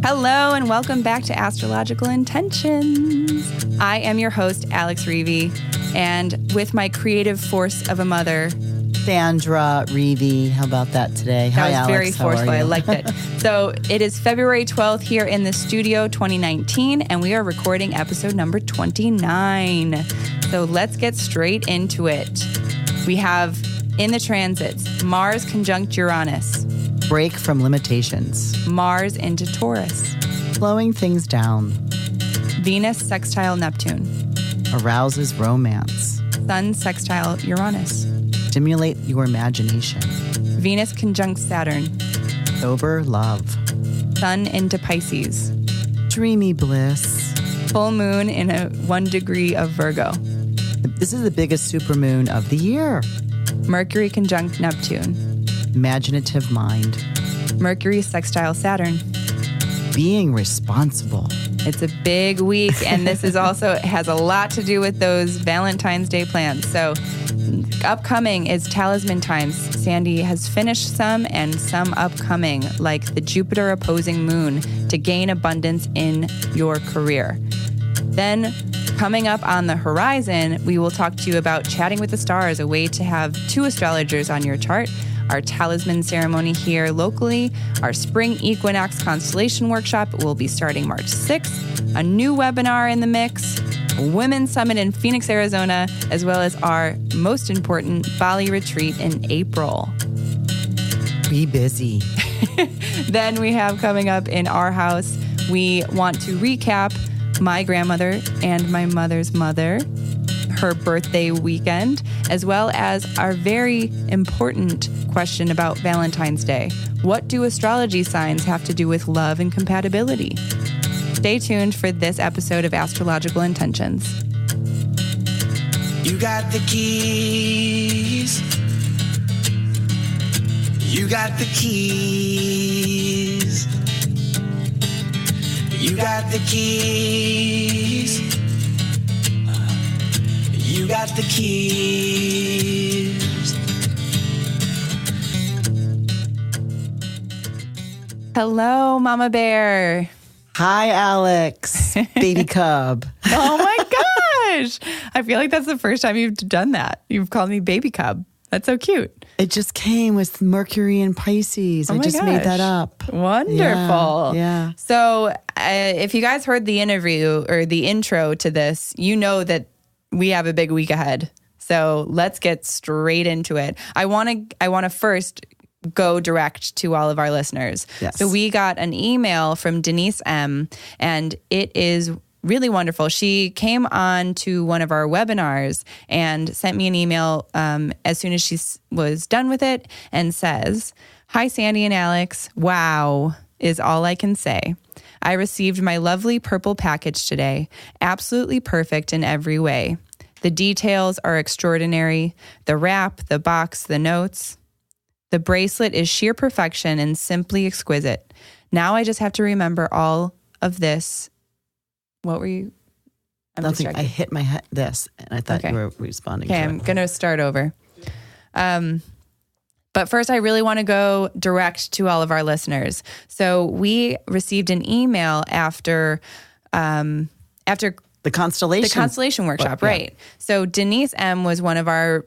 Hello and welcome back to Astrological Intentions. I am your host, Alex Reevy, and with my creative force of a mother, Sandra Reevy. How about that today? That Hi, was Alex. very forceful. I liked it. So it is February 12th here in the studio, 2019, and we are recording episode number 29. So let's get straight into it. We have in the transits, Mars conjunct Uranus. Break from limitations. Mars into Taurus. Slowing things down. Venus sextile Neptune. Arouses romance. Sun sextile Uranus. Stimulate your imagination. Venus conjunct Saturn. Sober love. Sun into Pisces. Dreamy bliss. Full moon in a 1 degree of Virgo. This is the biggest supermoon of the year. Mercury conjunct Neptune. Imaginative mind. Mercury sextile Saturn. Being responsible. It's a big week, and this is also has a lot to do with those Valentine's Day plans. So upcoming is Talisman Times. Sandy has finished some and some upcoming, like the Jupiter opposing moon to gain abundance in your career. Then coming up on the horizon, we will talk to you about chatting with the stars, a way to have 2 astrologers on your chart. Our talisman ceremony here locally, our spring equinox constellation workshop will be starting March 6th, a new webinar in the mix, a women's summit in Phoenix, Arizona, as well as our most important Bali retreat in April. Be busy. Then we have coming up in our house, we want to recap my grandmother and my mother's mother, her birthday weekend, as well as our very important question about Valentine's Day. What do astrology signs have to do with love and compatibility? Stay tuned for this episode of Astrological Intentions. You got the keys. You got the keys. You got the keys. You got the keys. Hello, Mama Bear. Hi, Alex. Baby cub. Oh my gosh. I feel like that's the first time you've done that. You've called me baby cub. That's so cute. It just came with Mercury and Pisces. I just made that up. Wonderful. Yeah. So if you guys heard the interview or the intro to this, you know that we have a big week ahead. So let's get straight into it. I want to first go direct to all of our listeners. Yes. So we got an email from Denise M, and it is really wonderful. She came on to one of our webinars and sent me an email as soon as she was done with it and says, "Hi, Sandy and Alex. Wow is all I can say. I received my lovely purple package today. Absolutely perfect in every way. The details are extraordinary. The wrap, the box, the notes. The bracelet is sheer perfection and simply exquisite. Now I just have to remember all of this." What were you? I'm Nothing. distracted. I hit my head this, and I thought Okay. you were responding Okay, to I'm it. going to start over. But first, I really want to go direct to all of our listeners. So we received an email after The constellation workshop, yeah. right? So Denise M was one of our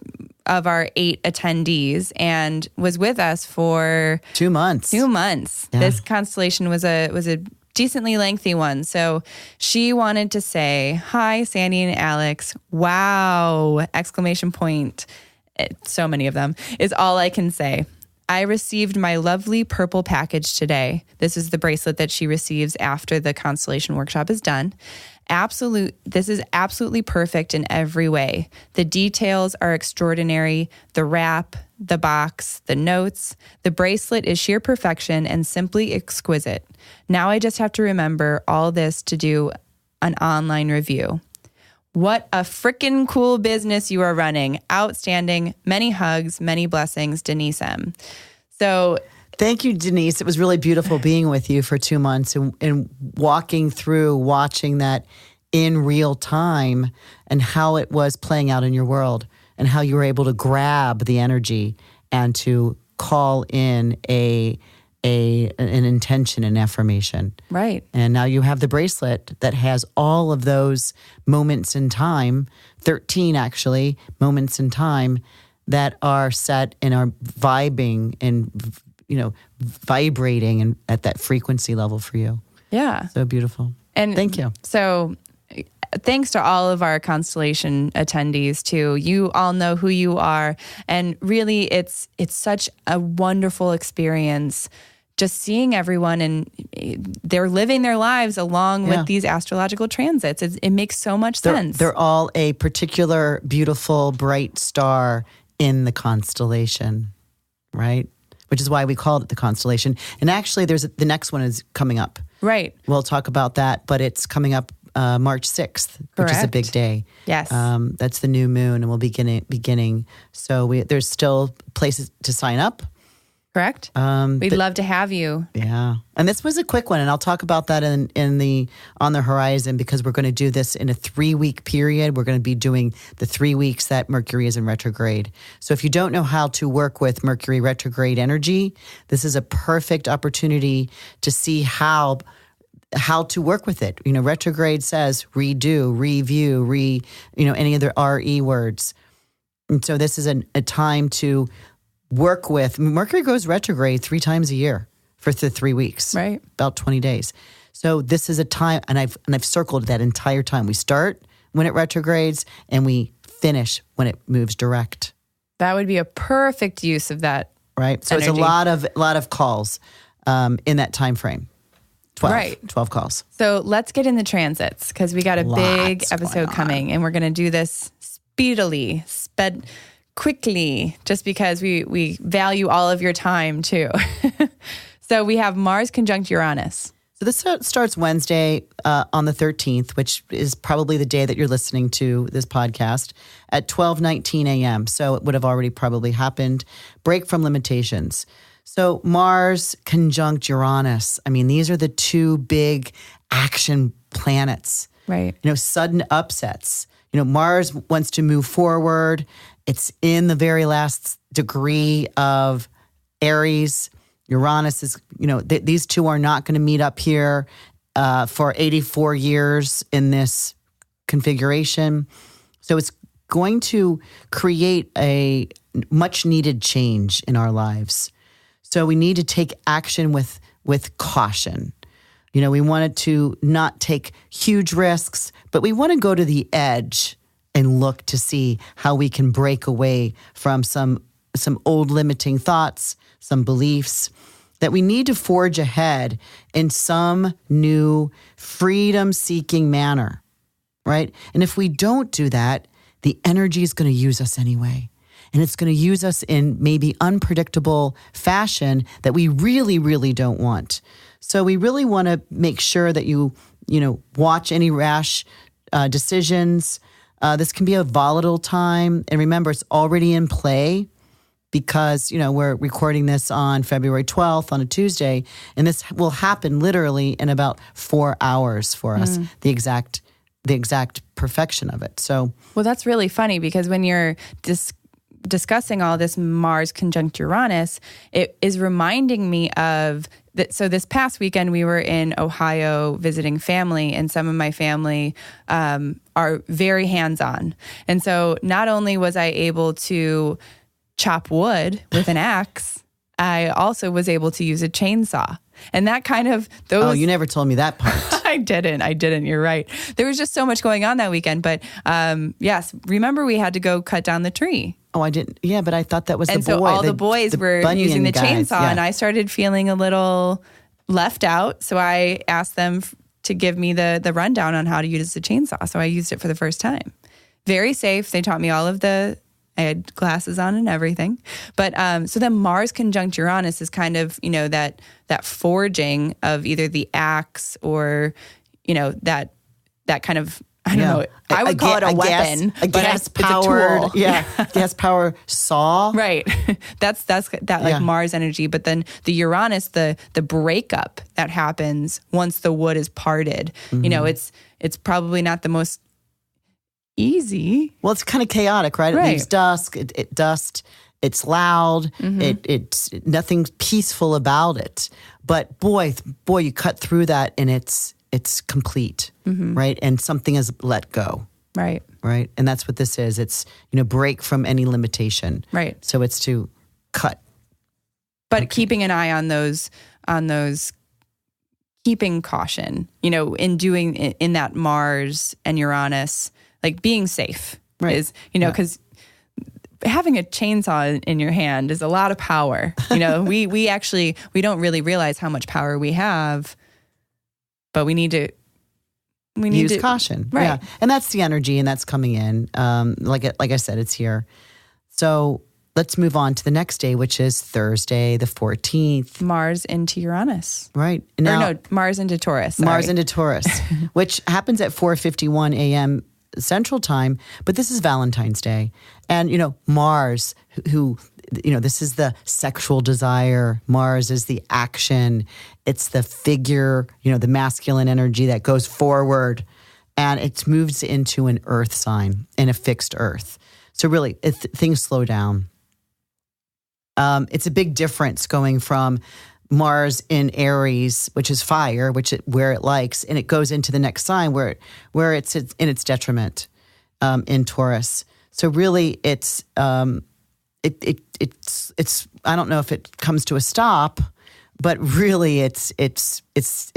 8 attendees and was with us for 2 months. 2 months. Yeah. This constellation was a decently lengthy one. So she wanted to say, "Hi, Sandy and Alex. Wow! Exclamation point. So many of them is all I can say. I received my lovely purple package today." This is the bracelet that she receives after the constellation workshop is done. This is absolutely perfect in every way. The details are extraordinary. The wrap, the box, the notes. The bracelet is sheer perfection and simply exquisite. Now I just have to remember all this to do an online review. What a frickin' cool business you are running. Outstanding. Many hugs, many blessings, Denise M. So Thank you, Denise. It was really beautiful being with you for 2 months and walking through, watching that in real time and how it was playing out in your world and how you were able to grab the energy and to call in a an intention, an affirmation. Right. And now you have the bracelet that has all of those moments in time, 13 actually, moments in time that are set and are vibing and, vibrating and at that frequency level for you. Yeah. So beautiful. And thank you. So thanks to all of our constellation attendees too. You all know who you are. And really it's such a wonderful experience just seeing everyone and they're living their lives along with these astrological transits. It makes so much sense. They're all a particular beautiful, bright star in the constellation, right? Which is why we called it the constellation. And actually, the next one is coming up. Right. We'll talk about that, but it's coming up March 6th, which is a big day. Yes. That's the new moon, and we'll be beginning. So there's still places to sign up. Correct. We'd love to have you. Yeah. And this was a quick one, and I'll talk about that on the horizon, because we're going to do this in a 3-week period. We're going to be doing the 3 weeks that Mercury is in retrograde. So if you don't know how to work with Mercury retrograde energy, this is a perfect opportunity to see how to work with it. Retrograde says redo, review, any of the RE words. And so this is a time to work with. Mercury goes retrograde 3 times a year for the 3 weeks, right? About 20 days. So this is a time, and I've circled that entire time. We start when it retrogrades, and we finish when it moves direct. That would be a perfect use of that, right? So energy. It's a lot of calls in that time frame. 12 calls. So let's get in the transits, because we got a big episode coming, and we're going to do this speedily, quickly, just because we value all of your time too. So we have Mars conjunct Uranus. So this starts Wednesday on the 13th, which is probably the day that you're listening to this podcast, at 12:19 a.m. So it would have already probably happened. Break from limitations. So Mars conjunct Uranus. I mean, these are the 2 big action planets. Right. Sudden upsets. Mars wants to move forward. It's in the very last degree of Aries. Uranus is, these 2 are not going to meet up here for 84 years in this configuration. So it's going to create a much needed change in our lives. So we need to take action with caution. We wanted to not take huge risks, but we want to go to the edge and look to see how we can break away from some old limiting thoughts, some beliefs, that we need to forge ahead in some new freedom-seeking manner, right? And if we don't do that, the energy is going to use us anyway. And it's going to use us in maybe unpredictable fashion that we really, really don't want. So we really want to make sure that you watch any rash decisions. This can be a volatile time. And remember, it's already in play because, we're recording this on February 12th on a Tuesday. And this will happen literally in about 4 hours for us, the exact perfection of it. So, well, that's really funny, because when you're discussing all this Mars conjunct Uranus, it is reminding me of that. So this past weekend we were in Ohio visiting family, and some of my family are very hands-on. And so not only was I able to chop wood with an axe, I also was able to use a chainsaw. And that kind of those. Oh, you never told me that part. I didn't. You're right. There was just so much going on that weekend. But yes, remember we had to go cut down the tree. Oh, I didn't. Yeah, but I thought that was and the boy. And so all the boys were using the chainsaw, and I started feeling a little left out. So I asked them to give me the rundown on how to use the chainsaw. So I used it for the first time. Very safe. They taught me all of I had glasses on and everything. But so then Mars conjunct Uranus is kind of, that forging of either the axe or, that kind of, I don't know. I would call it a weapon. A gas-powered, gas-powered saw. Right. That's that Mars energy. But then the Uranus, the breakup that happens once the wood is parted, it's probably not the most easy. Well, it's kind of chaotic, right? It leaves dust. It's loud. It's nothing peaceful about it. But boy, you cut through that and it's complete, right? And something is let go. Right. Right. And that's what this is. It's, break from any limitation. Right. So it's to cut. But keeping an eye on those, keeping caution, in that Mars and Uranus, like being safe is, because having a chainsaw in your hand is a lot of power. We don't really realize how much power we have, but we need to use caution. Right. Yeah. And that's the energy, and that's coming in. Like I said, it's here. So let's move on to the next day, which is Thursday, the 14th. Mars into Uranus. Right. Mars into Taurus. Sorry. Mars into Taurus, which happens at 4:51 a.m. Central Time. But this is Valentine's Day. And, Mars, who this is the sexual desire. Mars is the action. It's the figure, the masculine energy that goes forward. And it moves into an earth sign, in a fixed earth. So really, things slow down. It's a big difference going from Mars in Aries, which is fire, where it likes, and it goes into the next sign where it's in its detriment, in Taurus. So really, it's I don't know if it comes to a stop, but really it's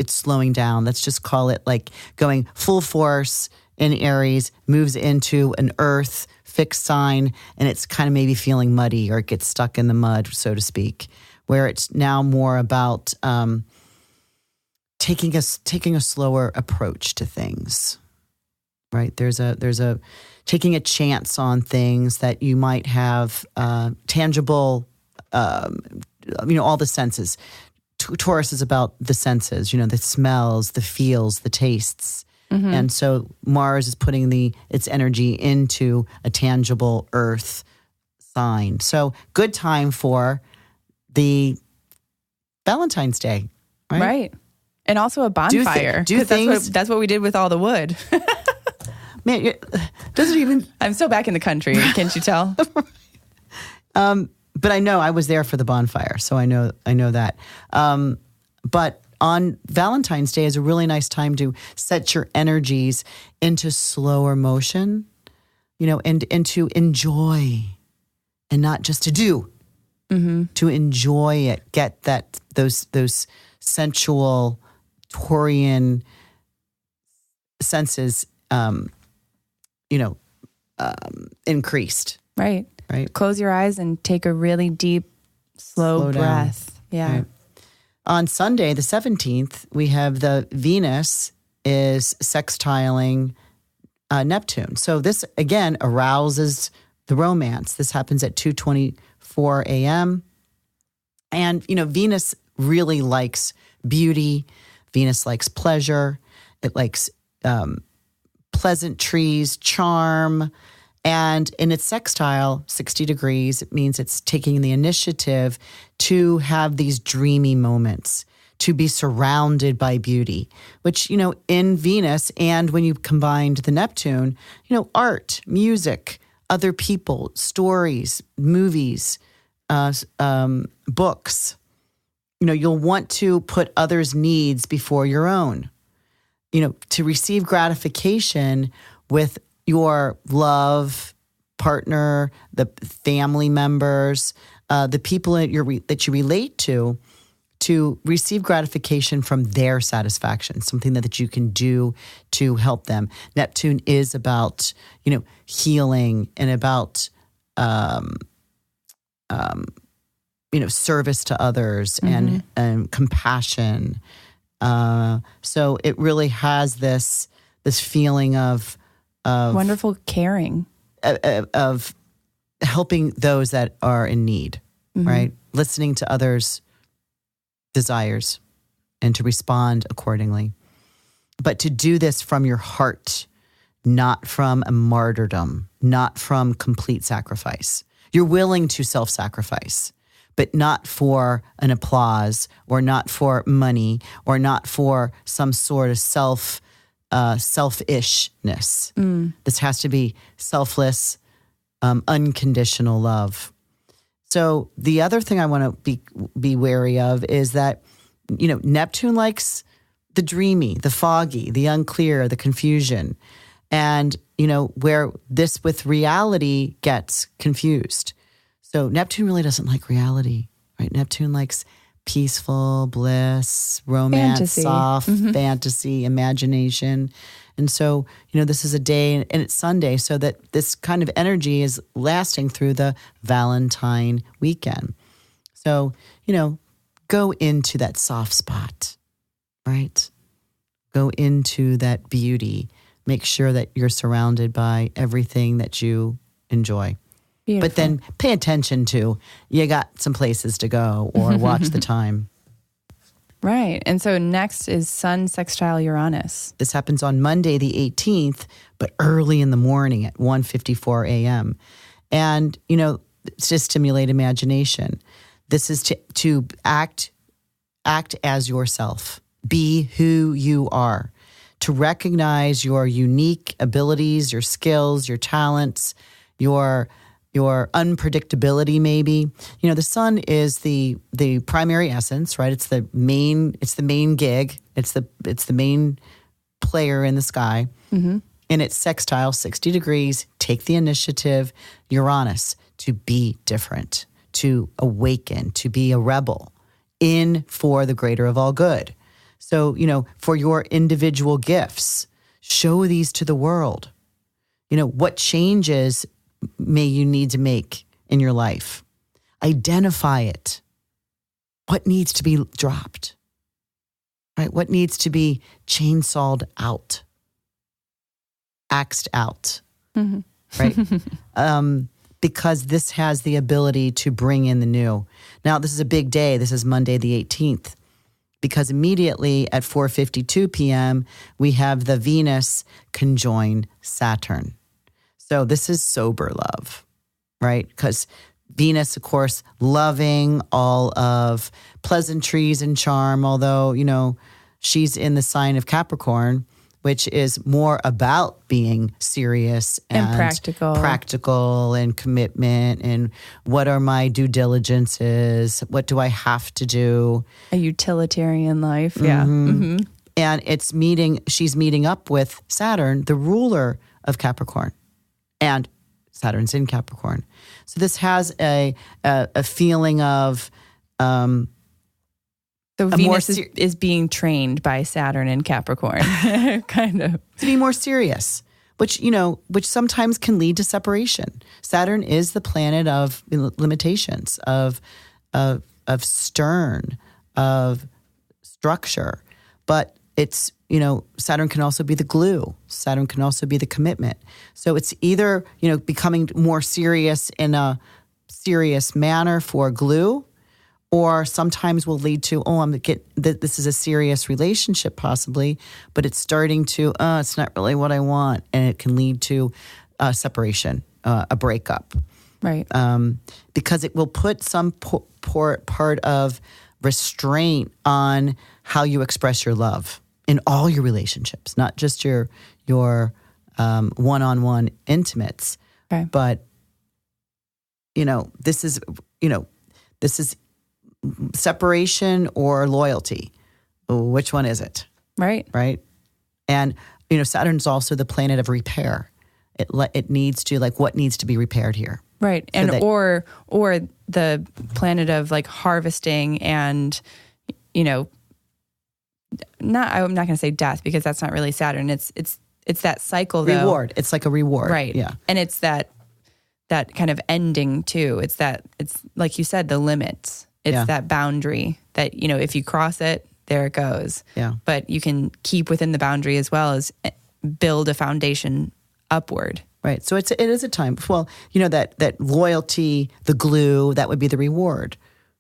slowing down. Let's just call it like going full force in Aries, moves into an earth fixed sign, and it's kind of maybe feeling muddy, or it gets stuck in the mud, so to speak, where it's now more about taking a slower approach to things. Right? There's a taking a chance on things that you might have tangible, all the senses. Taurus is about the senses, the smells, the feels, the tastes. And so Mars is putting its energy into a tangible earth sign. So good time for the Valentine's Day, right? Right. And also a bonfire. Do things. That's what we did with all the wood. Man, doesn't even. I'm so back in the country. Can't you tell? But I know I was there for the bonfire, so I know that. But on Valentine's Day is a really nice time to set your energies into slower motion, and to enjoy, and not just to do. To enjoy it, get those sensual Taurian senses, increased. Right. Close your eyes and take a really deep, slow breath. Down. Yeah. Right. On Sunday, the 17th, we have the Venus is sextiling Neptune. So this, again, arouses the romance. This happens at 2:24 a.m. And, Venus really likes beauty. Venus likes pleasure. It likes pleasantries, charm. And in its sextile, 60 degrees, it means it's taking the initiative to have these dreamy moments, to be surrounded by beauty, which, in Venus, and when you combined the Neptune, art, music, other people, stories, movies, books, you'll want to put others' needs before your own, to receive gratification with your love partner, the family members, the people that you relate to receive gratification from their satisfaction, something that you can do to help them. Neptune is about, healing and about, service to others and compassion. So it really has this feeling of wonderful caring, of helping those that are in need, right? Listening to others' desires and to respond accordingly. But to do this from your heart, not from a martyrdom, not from complete sacrifice. You're willing to self-sacrifice, but not for an applause, or not for money, or not for some sort of selfishness. This has to be selfless, unconditional love. So the other thing I want to be wary of is that, Neptune likes the dreamy, the foggy, the unclear, the confusion. And, where this with reality gets confused. So Neptune really doesn't like reality, right? Neptune likes peaceful, bliss, romance, Fantasy. soft fantasy, imagination. And so, this is a day, and it's Sunday, so that this kind of energy is lasting through the Valen-time weekend. So, go into that soft spot, right? Go into that beauty. Make sure that you're surrounded by everything that you enjoy. Beautiful. But then pay attention to, you got some places to go, or watch the time. Right. And so next is Sun sextile Uranus. This happens on Monday, the 18th, but early in the morning at 1:54 a.m. And, it's to stimulate imagination. This is to act as yourself. Be who you are. To recognize your unique abilities, your skills, your talents, your unpredictability, maybe. The sun is the primary essence, right? It's the main gig. It's the main player in the sky. Mm-hmm. And it's sextile, 60 degrees. Take the initiative. Uranus, to be different, to awaken, to be a rebel, in for the greater of all good. So, for your individual gifts, show these to the world. What changes may you need to make in your life? Identify it. What needs to be dropped? Right? What needs to be chainsawed out? Axed out. Mm-hmm. Right? Because this has the ability to bring in the new. Now, this is a big day. This is Monday the 18th. Because immediately at 4:52 p.m., we have the Venus conjoin Saturn. So this is sober love, right? Because Venus, of course, loving all of pleasantries and charm, although, she's in the sign of Capricorn, which is more about being serious and practical and commitment, and what are my due diligences? What do I have to do? A utilitarian life, yeah. Mm-hmm. And she's meeting up with Saturn, the ruler of Capricorn. And Saturn's in Capricorn. So this has a feeling of... So Venus is being trained by Saturn in Capricorn, kind of. To be more serious, which sometimes can lead to separation. Saturn is the planet of limitations, of stern, of structure. But it's, Saturn can also be the glue. Saturn can also be the commitment. So it's either, becoming more serious in a serious manner for glue, or sometimes will lead to, this is a serious relationship possibly, but it's starting to, it's not really what I want. And it can lead to separation, a breakup. Right. Because it will put some part of restraint on how you express your love in all your relationships, not just your one-on-one intimates. Okay. But, this is separation or loyalty. Which one is it? Right. Right. And, Saturn's also the planet of repair. It needs to, what needs to be repaired here. Right. And or the planet of harvesting and, I'm not going to say death, because that's not really Saturn. It's that cycle though. Reward. It's like a reward. Right. Yeah. And it's that kind of ending too. It's like you said, the limits. It's that boundary that, if you cross it, there it goes. Yeah. But you can keep within the boundary as well as build a foundation upward. Right. So it is a time. Well, that loyalty, the glue, that would be the reward,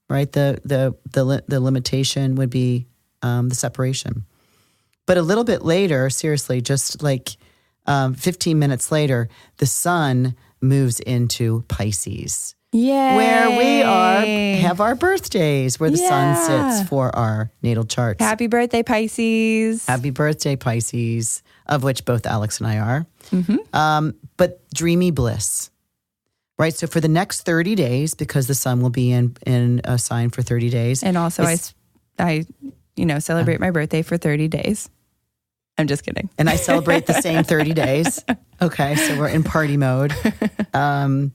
right? The limitation would be the separation. But a little bit later, seriously, just 15 minutes later, the sun moves into Pisces. Yay. Where we have our birthdays, where the sun sits for our natal charts. Happy birthday, Pisces. Happy birthday, Pisces, of which both Alex and I are. Mm-hmm. But dreamy bliss, right? So for the next 30 days, because the sun will be in a sign for 30 days. And also I celebrate my birthday for 30 days. I'm just kidding. And I celebrate the same 30 days. Okay, so we're in party mode. To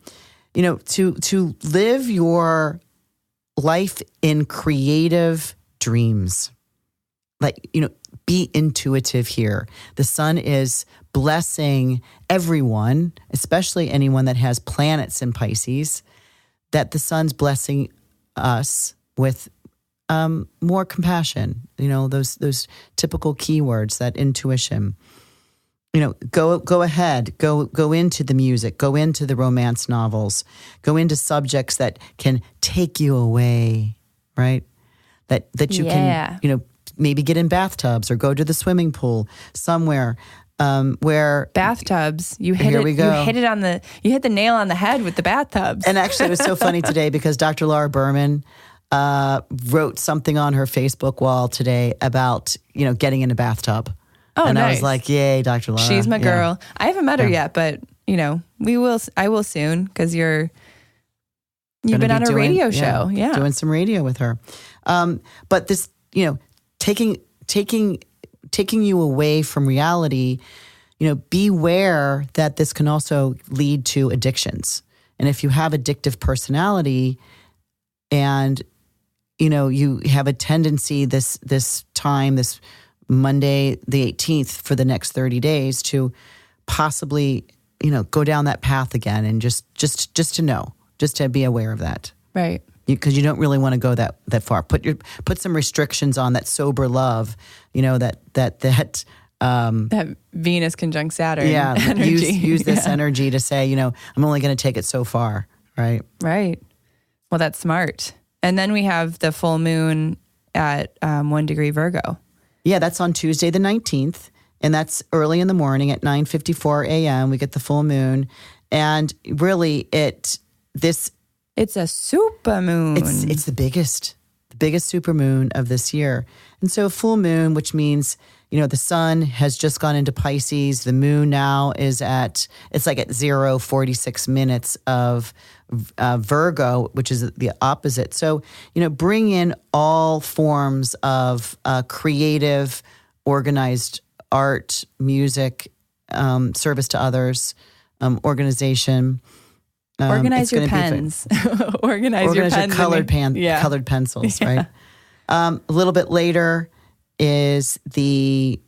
live your life in creative dreams. Like, be intuitive here. The sun is blessing everyone, especially anyone that has planets in Pisces, that the sun's blessing us with more compassion, those typical keywords, that intuition. Go ahead, go into the music, go into the romance novels, go into subjects that can take you away, right? That you can, maybe get in bathtubs or go to the swimming pool somewhere where bathtubs. You hit here it. We go. You hit the nail on the head with the bathtubs. And actually, it was so funny today because Dr. Laura Berman wrote something on her Facebook wall today about, getting in a bathtub. Oh, and nice. I was like, yay, Dr. Laura. She's my girl. Yeah. I haven't met her yet, but I will soon because you've been on a radio show. Yeah. Doing some radio with her. But this, taking you away from reality, beware that this can also lead to addictions. And if you have addictive personality and you have a tendency this time, this Monday, the 18th, for the next 30 days to possibly, go down that path again, and just to know, just to be aware of that. Right. Because you don't really want to go that far. Put some restrictions on that sober love, that Venus conjunct Saturn. Yeah. Energy. Use this energy to say, I'm only going to take it so far. Right. Right. Well, that's smart. And then we have the full moon at 1 degree Virgo. Yeah, that's on Tuesday the 19th, and that's early in the morning at 9:54 a.m. We get the full moon, and really it's a supermoon. It's the biggest supermoon of this year. And so full moon, which means, the sun has just gone into Pisces. The moon now is it's like at 0:46 minutes of Virgo, which is the opposite. So, bring in all forms of creative, organized art, music, service to others, organization. Organize your pens. Organize your pens. Colored pencils, right? A little bit later is the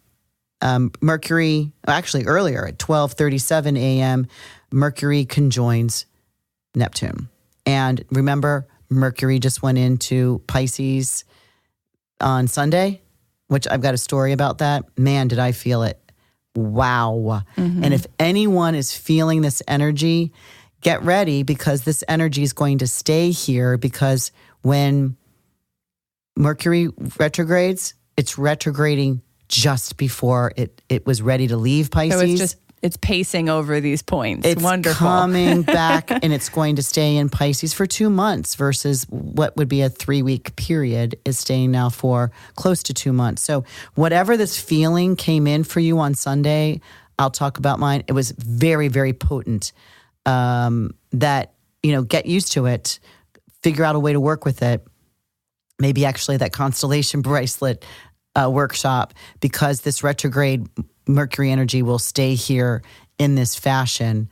Mercury, actually earlier at 12:37 a.m., Mercury conjoins Neptune. And remember, Mercury just went into Pisces on Sunday, which I've got a story about that. Man, did I feel it. Wow. Mm-hmm. And if anyone is feeling this energy, get ready, because this energy is going to stay here, because when Mercury retrogrades, it's retrograding just before it was ready to leave Pisces. So it's pacing over these points. It's wonderful. Coming back, and it's going to stay in Pisces for 2 months versus what would be a 3-week period is staying now for close to 2 months. So whatever this feeling came in for you on Sunday, I'll talk about mine. It was very, very potent. That, get used to it, figure out a way to work with it. Maybe actually that constellation bracelet workshop, because this retrograde Mercury energy will stay here in this fashion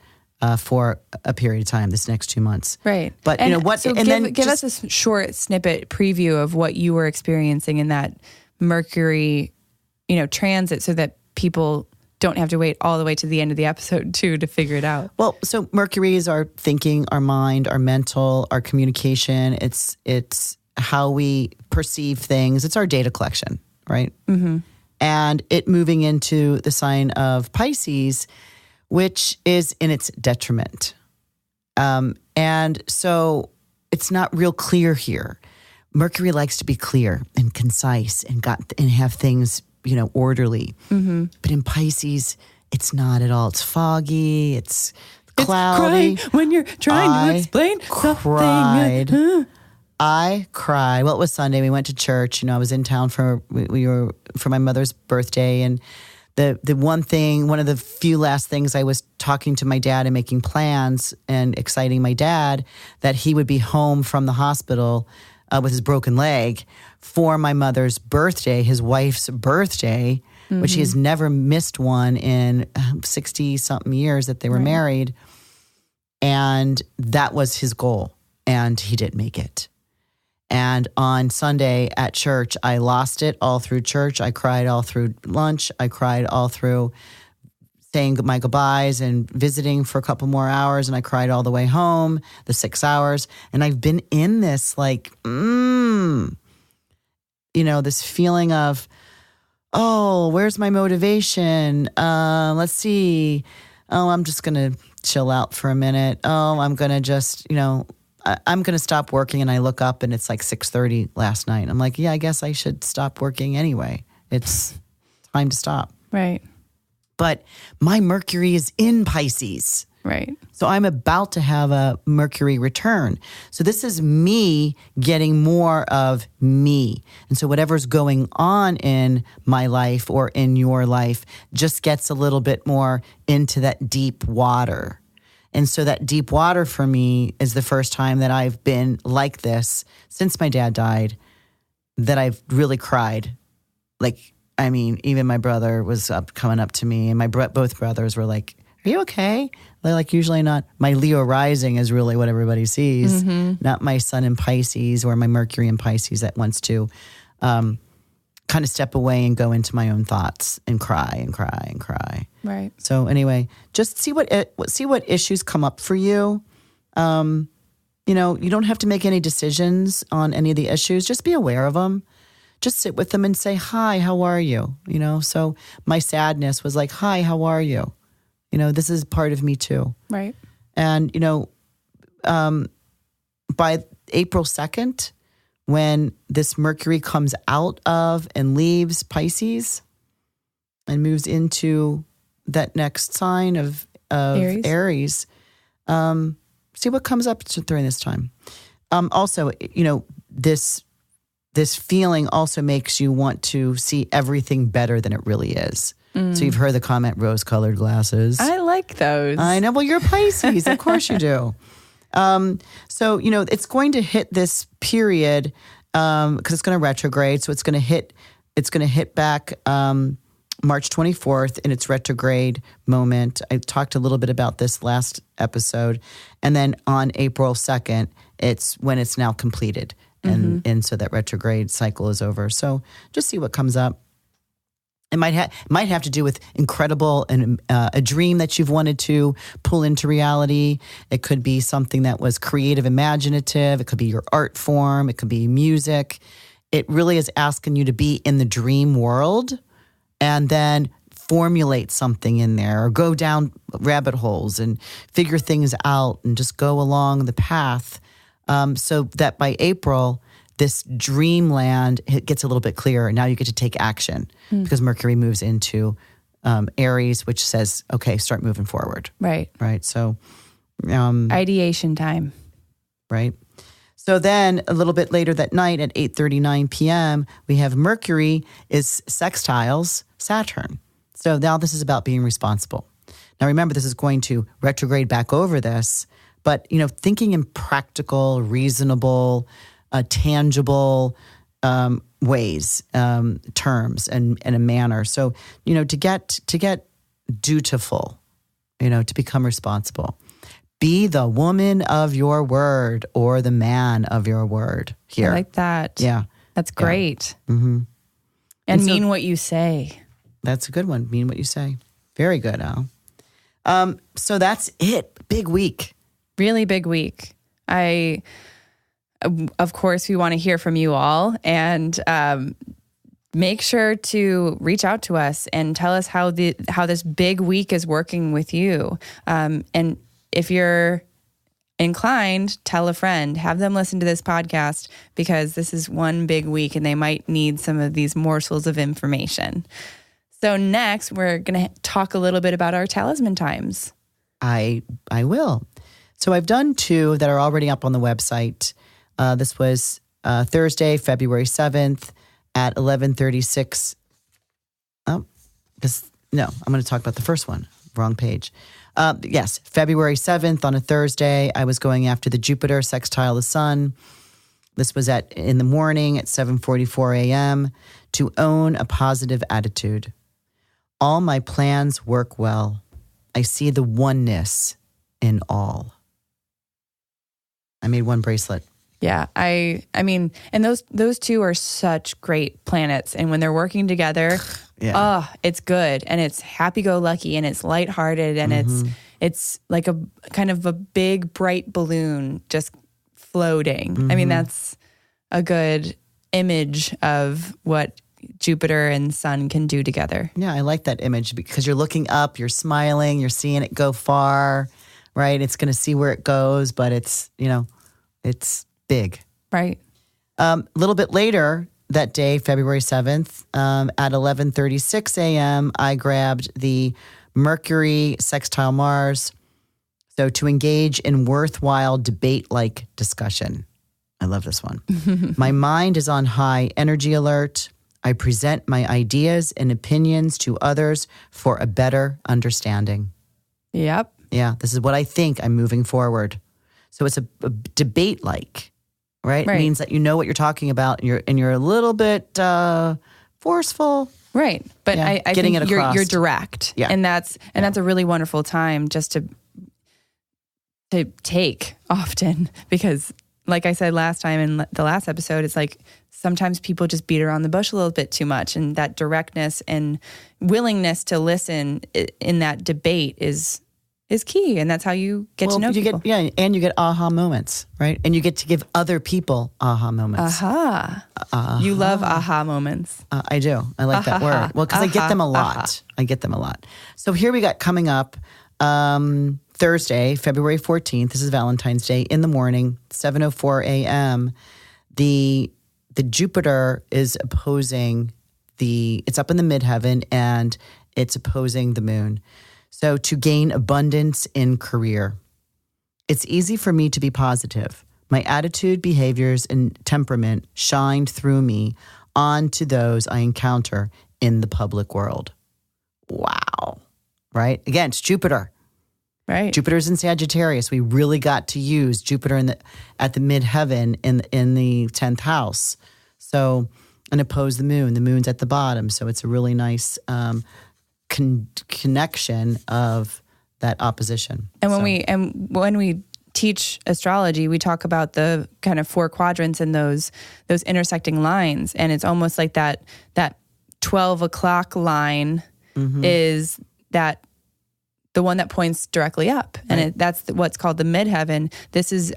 for a period of time, this next 2 months. Right. But what? So and give us a short snippet preview of what you were experiencing in that Mercury, transit, so that people don't have to wait all the way to the end of the episode to figure it out. Well, so Mercury is our thinking, our mind, our mental, our communication. It's how we perceive things. It's our data collection, right? Mm-hmm. And it moving into the sign of Pisces, which is in its detriment. And so it's not real clear here. Mercury likes to be clear and concise and have things, orderly. Mm-hmm. But in Pisces, it's not at all. It's foggy. It's cloudy. It's crying when you're trying to explain something. I cried. Well, it was Sunday. We went to church. I was in town for my mother's birthday, and one of the few last things I was talking to my dad and making plans and exciting my dad that he would be home from the hospital with his broken leg for my mother's birthday, his wife's birthday, which he has never missed one in 60-something years that they were married. And that was his goal. And he didn't make it. And on Sunday at church, I lost it all through church. I cried all through lunch. I cried all through saying my goodbyes and visiting for a couple more hours. And I cried all the way home, the 6 hours. And I've been in this like, this feeling of, oh, where's my motivation? Let's see. Oh, I'm just going to chill out for a minute. Oh, I'm going to just, I'm going to stop working. And I look up and it's like 6:30 last night. I'm like, yeah, I guess I should stop working anyway. It's time to stop. Right. But my Mercury is in Pisces. Right. So I'm about to have a Mercury return. So this is me getting more of me. And so whatever's going on in my life or in your life just gets a little bit more into that deep water. And so that deep water for me is the first time that I've been like this since my dad died, that I've really cried. Even my brother was coming up to me, and both brothers were like, "Are you okay?" Like usually not. My Leo rising is really what everybody sees, not my sun in Pisces or my Mercury in Pisces that wants to kind of step away and go into my own thoughts and cry and cry and cry. Right. So anyway, just see what issues come up for you. You don't have to make any decisions on any of the issues. Just be aware of them. Just sit with them and say, "Hi, how are you?" So my sadness was like, "Hi, how are you?" This is part of me too. Right. And, by April 2nd, when this Mercury comes out of and leaves Pisces and moves into that next sign of Aries, see what comes up during this time. Also, this feeling also makes you want to see everything better than it really is. So you've heard the comment, rose-colored glasses. I like those. I know. Well, you're Pisces. Of course you do. So, it's going to hit this period because it's going to retrograde. So it's going to hit back March 24th in its retrograde moment. I talked a little bit about this last episode. And then on April 2nd, it's when it's now completed. And so that retrograde cycle is over. So just see what comes up. It might have to do with incredible and a dream that you've wanted to pull into reality. It could be something that was creative, imaginative. It could be your art form. It could be music. It really is asking you to be in the dream world and then formulate something in there or go down rabbit holes and figure things out and just go along the path so that by April, this dreamland, it gets a little bit clearer. Now you get to take action because Mercury moves into Aries, which says, okay, start moving forward. Right. Right. So ideation time. Right. So then a little bit later that night at 8:39 p.m., we have Mercury is sextiles Saturn. So now this is about being responsible. Now remember, this is going to retrograde back over this, but thinking in practical, reasonable, tangible ways, terms, and a manner. So, to get dutiful, to become responsible. Be the woman of your word or the man of your word here. I like that. Yeah. That's great. Yeah. Mm-hmm. And mean what you say. That's a good one. Mean what you say. Very good, Al. So that's it. Big week. Really big week. Of course, we want to hear from you all, and make sure to reach out to us and tell us how this big week is working with you. And if you're inclined, tell a friend, have them listen to this podcast because this is one big week and they might need some of these morsels of information. So next, we're going to talk a little bit about our talisman times. I will. So I've done 2 that are already up on the website. This was Thursday, February 7th at 11:36. Oh, No, I'm going to talk about the first one. Wrong page. Yes, February 7th on a Thursday, I was going after the Jupiter sextile the Sun. This was in the morning at 7:44 a.m. to own a positive attitude. All my plans work well. I see the oneness in all. I made one bracelet. Yeah, I mean, and those two are such great planets, and when they're working together, it's good, and it's happy-go-lucky, and it's lighthearted, and it's like a kind of a big bright balloon just floating. I mean, that's a good image of what Jupiter and Sun can do together. Yeah, I like that image because you're looking up, you're smiling, you're seeing it go far, right? It's going to see where it goes, but it's big. Right. A little bit later that day, February 7th, at 11:36 a.m., I grabbed the Mercury sextile Mars. So to engage in worthwhile debate-like discussion. I love this one. My mind is on high energy alert. I present my ideas and opinions to others for a better understanding. Yep. Yeah, this is what I think. I'm moving forward. So it's a debate-like, right? It means that you know what you're talking about, and you're a little bit forceful. Right. But Yeah, I getting think it across. you're direct. Yeah. And that's a really wonderful time just to take often, because like I said last time in the last episode, it's like sometimes people just beat around the bush a little bit too much, and that directness and willingness to listen in that debate is key, and that's how you get to know people. And you get aha moments, right? And you get to give other people aha moments. Aha. You love aha moments. I do. I like that word. Well, because I get them a lot. I get them a lot. So here we got coming up Thursday, February 14th. This is Valentine's Day in the morning, 7:04 a.m. The Jupiter is opposing it's up in the midheaven, and it's opposing the moon. So to gain abundance in career, it's easy for me to be positive. My attitude, behaviors, and temperament shine through me onto those I encounter in the public world. Wow. Right? Again, it's Jupiter. Right. Jupiter's in Sagittarius. We really got to use Jupiter at the midheaven in the 10th house. So, and oppose the moon. The moon's at the bottom. So it's a really nice connection of that opposition. And when we teach astrology, we talk about the kind of 4 quadrants and those intersecting lines, and it's almost like that 12 o'clock line is that the one that points directly up, and that's what's called the midheaven. This is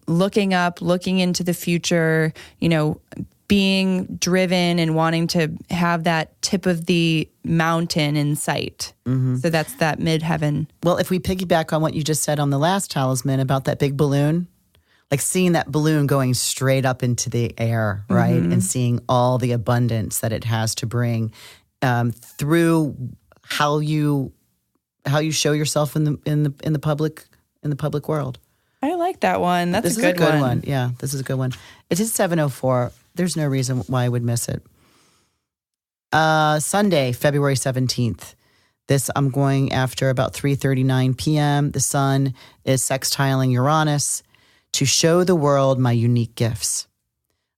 looking up, looking into the future, being driven and wanting to have that tip of the mountain in sight. So that's that midheaven. Well, if we piggyback on what you just said on the last talisman about that big balloon, like seeing that balloon going straight up into the air, right? And seeing all the abundance that it has to bring through how you show yourself in the public world. I like that one. That's a good one. Yeah, this is a good one. It is 7:04. There's no reason why I would miss it. Sunday, February 17th. This I'm going after about 3:39 p.m. The sun is sextiling Uranus to show the world my unique gifts.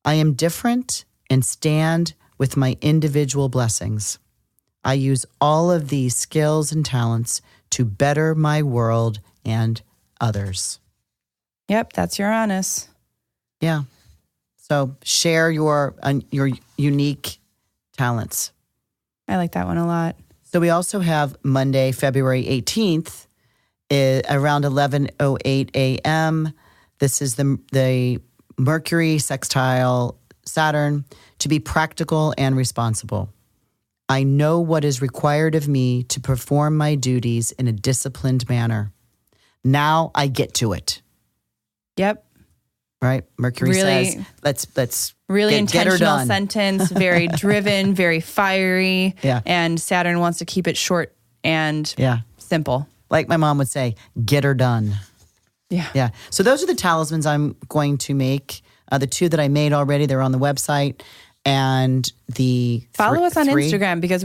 I am different and stand with my individual blessings. I use all of these skills and talents to better my world and others. Yep, that's Uranus. Yeah. So share your unique talents. I like that one a lot. So we also have Monday, February 18th, around 11:08 a.m. This is the Mercury sextile Saturn to be practical and responsible. I know what is required of me to perform my duties in a disciplined manner. Now I get to it. Yep. Right? Mercury says, let's really get her intentional done. sentence, very driven, very fiery. Yeah. And Saturn wants to keep it short and simple. Like my mom would say, get her done. Yeah. Yeah. So those are the talismans I'm going to make. The 2 that I made already, they're on the website. and the Follow us on three. Instagram because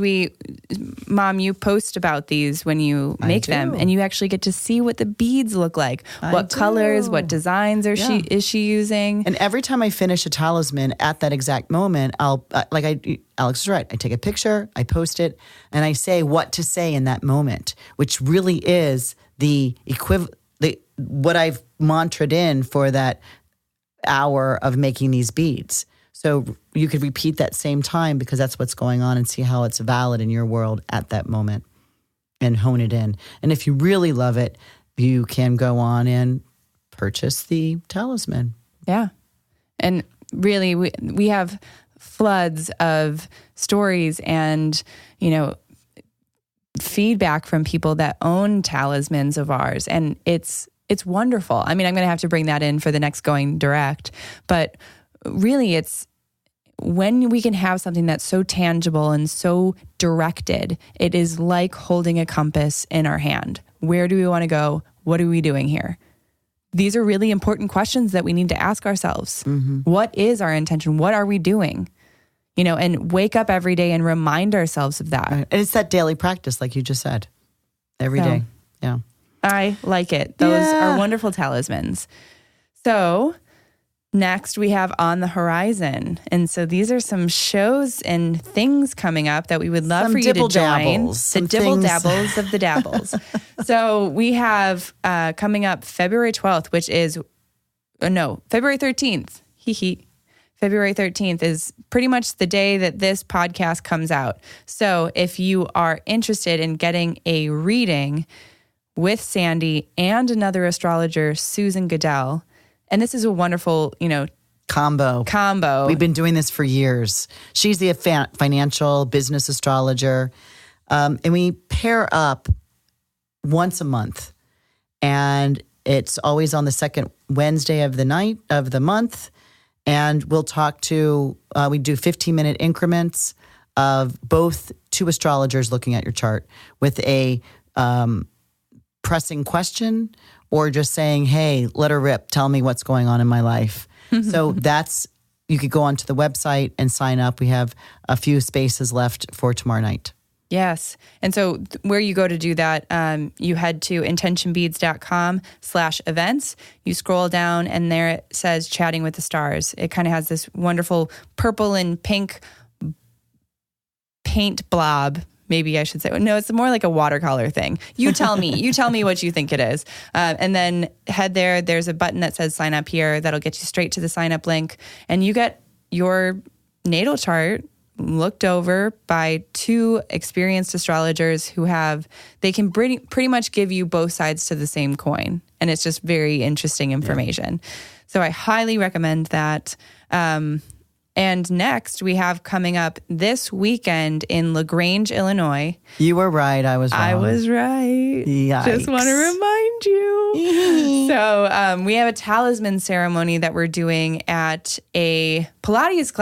Mom, you post about these when you make them, and you actually get to see what the beads look like, what colors, what designs is she using. And every time I finish a talisman at that exact moment, Alex is right. I take a picture, I post it, and I say what to say in that moment, which really is the equivalent, what I've mantraed in for that hour of making these beads. So you could repeat that same time because that's what's going on and see how it's valid in your world at that moment and hone it in. And if you really love it, you can go on and purchase the talisman. Yeah. And really, we have floods of stories and, feedback from people that own talismans of ours. And it's wonderful. I mean, I'm going to have to bring that in for the next Going Direct, but really it's when we can have something that's so tangible and so directed, it is like holding a compass in our hand. Where do we want to go? What are we doing here? These are really important questions that we need to ask ourselves. Mm-hmm. What is our intention? What are we doing? And wake up every day and remind ourselves of that. Right. And it's that daily practice, like you just said, every day. Yeah. I like it. Those are wonderful talismans. So next we have On the Horizon. And so these are some shows and things coming up that we would love for you to join. The dibble dabbles of the dabbles. So we have coming up February 12th, which is, February 13th. February 13th is pretty much the day that this podcast comes out. So if you are interested in getting a reading with Sandy and another astrologer, Susan Goodell, and this is a wonderful, combo. We've been doing this for years. She's the financial business astrologer. And we pair up once a month. And it's always on the second Wednesday of the month. And we'll talk we do 15-minute increments of both two astrologers looking at your chart with a pressing question or just saying, hey, let her rip. Tell me what's going on in my life. So you could go onto the website and sign up. We have a few spaces left for tomorrow night. Yes. And so where you go to do that, you head to intentionbeads.com/events. You scroll down and there it says Chatting with the Stars. It kind of has this wonderful purple and pink paint blob. Maybe I should say, no, it's more like a watercolor thing. You tell me what you think it is. And then head there. There's a button that says sign up here. That'll get you straight to the sign up link. And you get your natal chart looked over by two experienced astrologers they can pretty much give you both sides to the same coin. And it's just very interesting information. Yeah. So I highly recommend that. And next we have coming up this weekend in LaGrange, Illinois. You were right. I was wrong. I was right. Yikes. Just want to remind you. So we have a talisman ceremony that we're doing at a Pilates